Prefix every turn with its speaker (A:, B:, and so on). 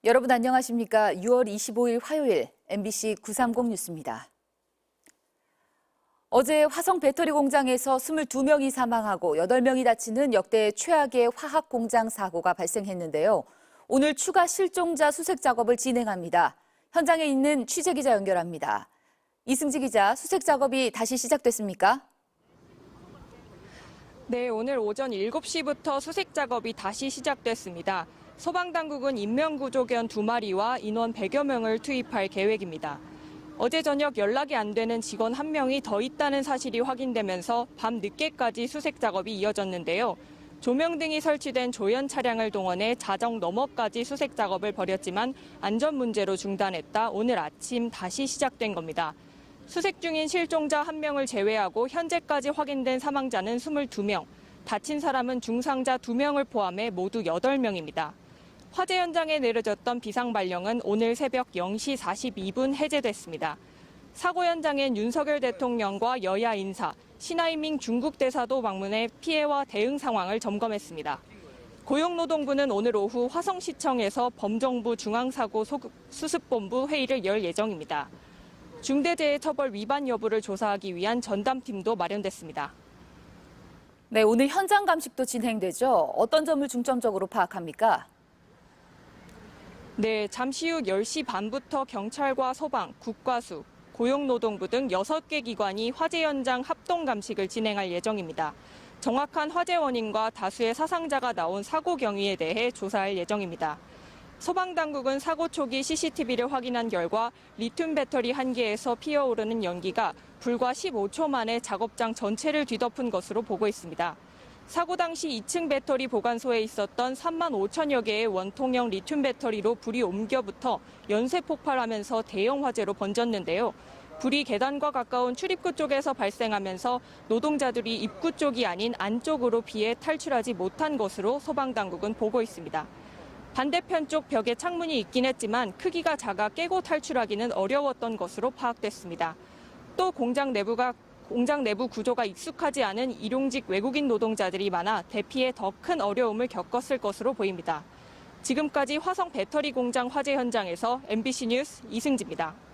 A: 여러분 안녕하십니까? 6월 25일 화요일 MBC 930 뉴스입니다. 어제 화성 배터리 공장에서 22명이 사망하고 8명이 다치는 역대 최악의 화학 공장 사고가 발생했는데요. 오늘 추가 실종자 수색 작업을 진행합니다. 현장에 있는 취재기자 연결합니다. 이승지 기자, 수색 작업이 다시 시작됐습니까?
B: 네, 오늘 오전 7시부터 수색 작업이 다시 시작됐습니다. 소방당국은 인명구조견 2마리와 인원 100여 명을 투입할 계획입니다. 어제 저녁 연락이 안 되는 직원 1명이 더 있다는 사실이 확인되면서 밤 늦게까지 수색 작업이 이어졌는데요. 조명 등이 설치된 조연 차량을 동원해 자정 너머까지 수색 작업을 벌였지만 안전 문제로 중단했다 오늘 아침 다시 시작된 겁니다. 수색 중인 실종자 1명을 제외하고 현재까지 확인된 사망자는 22명, 다친 사람은 중상자 2명을 포함해 모두 8명입니다. 화재 현장에 내려졌던 비상발령은 오늘 새벽 0시 42분 해제됐습니다. 사고 현장엔 윤석열 대통령과 여야 인사, 신하이밍 중국 대사도 방문해 피해와 대응 상황을 점검했습니다. 고용노동부는 오늘 오후 화성시청에서 범정부 중앙사고 수습본부 회의를 열 예정입니다. 중대재해처벌 위반 여부를 조사하기 위한 전담팀도 마련됐습니다.
A: 네, 오늘 현장 감식도 진행되죠. 어떤 점을 중점적으로 파악합니까?
B: 네, 잠시 후 10시 반부터 경찰과 소방, 국과수, 고용노동부 등 6개 기관이 화재 현장 합동 감식을 진행할 예정입니다. 정확한 화재 원인과 다수의 사상자가 나온 사고 경위에 대해 조사할 예정입니다. 소방당국은 사고 초기 CCTV를 확인한 결과 리튬 배터리 1개에서 피어오르는 연기가 불과 15초 만에 작업장 전체를 뒤덮은 것으로 보고 있습니다. 사고 당시 2층 배터리 보관소에 있었던 3만 5천여 개의 원통형 리튬 배터리로 불이 옮겨붙어 연쇄 폭발하면서 대형 화재로 번졌는데요. 불이 계단과 가까운 출입구 쪽에서 발생하면서 노동자들이 입구 쪽이 아닌 안쪽으로 피해 탈출하지 못한 것으로 소방당국은 보고 있습니다. 반대편 쪽 벽에 창문이 있긴 했지만 크기가 작아 깨고 탈출하기는 어려웠던 것으로 파악됐습니다. 또 공장 내부 구조가 익숙하지 않은 일용직 외국인 노동자들이 많아 대피에 더 큰 어려움을 겪었을 것으로 보입니다. 지금까지 화성 배터리 공장 화재 현장에서 MBC 뉴스 이승지입니다.